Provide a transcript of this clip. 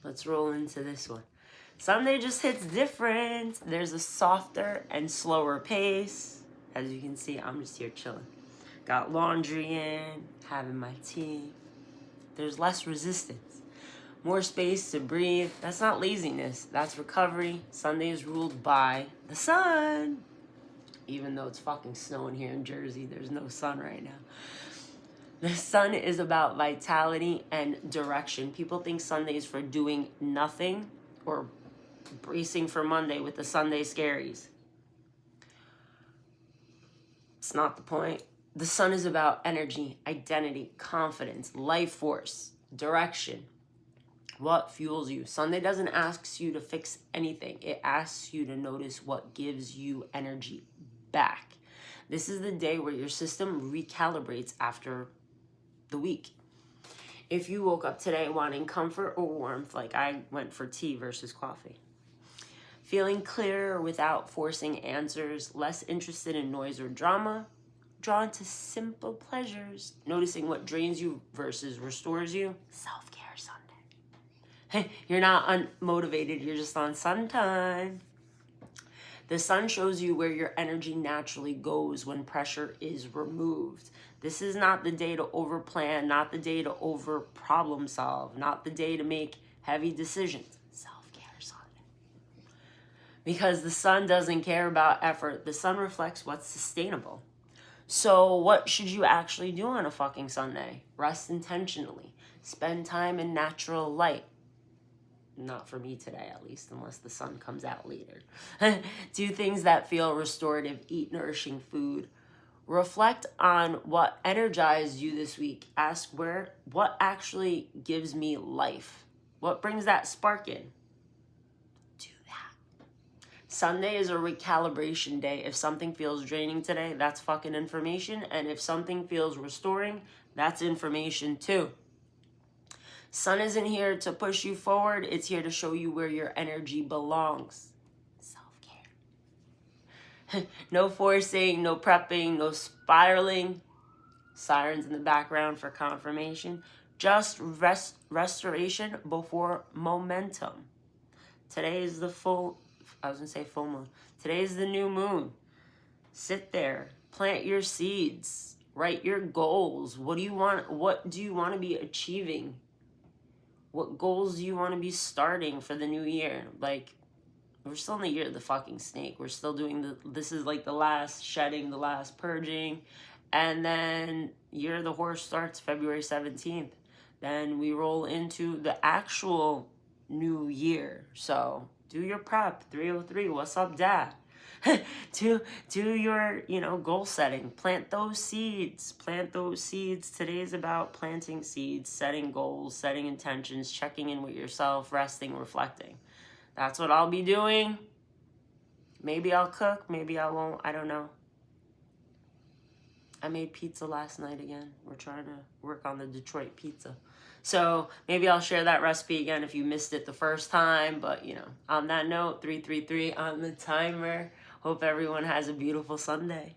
Let's roll into this one. Sunday just hits different. There's a softer and slower pace. As you can see, I'm just here chilling. Got laundry in, having my tea. There's less resistance. More space to breathe. That's not laziness. That's recovery. Sunday is ruled by the sun. Even though it's fucking snowing here in Jersey, there's no sun right now. The sun is about vitality and direction. People think Sunday is for doing nothing or bracing for Monday with the Sunday scaries. It's not the point. The sun is about energy, identity, confidence, life force, direction. What fuels you? Sunday doesn't ask you to fix anything. It asks you to notice what gives you energy back. This is the day where your system recalibrates after the week. If you woke up today wanting comfort or warmth, like I went for tea versus coffee, feeling clearer without forcing answers, less interested in noise or drama, drawn to simple pleasures, noticing what drains you versus restores you, self-care Sunday. You're not unmotivated, you're just on sun time. The sun shows you where your energy naturally goes when pressure is removed. This is not the day to overplan, not the day to over problem solve, not the day to make heavy decisions. Self-care Sunday. Because the sun doesn't care about effort. The sun reflects what's sustainable. So what should you actually do on a fucking Sunday? Rest intentionally. Spend time in natural light. Not for me today, at least, unless the sun comes out later. Do things that feel restorative. Eat nourishing food. Reflect on what energized you this week. Ask what actually gives me life? What brings that spark in? Do that. Sunday is a recalibration day. If something feels draining today, that's fucking information. And if something feels restoring, that's information too. Sun isn't here to push you forward. It's here to show you where your energy belongs. Self-care. No forcing, no prepping, no spiraling. Sirens in the background for confirmation. Just restoration before momentum. Today is the full moon. Today is the new moon. Sit there. Plant your seeds. Write your goals. What do you want to be achieving? What goals do you want to be starting for the new year? Like, we're still in the year of the fucking snake. We're still doing this is like the last shedding, the last purging. And then year of the horse starts February 17th. Then we roll into the actual new year. So do your prep. 303, what's up, Dad? do your, goal setting. Plant those seeds. Today is about planting seeds, setting goals, setting intentions, checking in with yourself, resting, reflecting. That's what I'll be doing. Maybe I'll cook, maybe I won't, I don't know. I made pizza last night again. We're trying to work on the Detroit pizza. So maybe I'll share that recipe again if you missed it the first time. But, on that note, 333 on the timer. Hope everyone has a beautiful Sunday.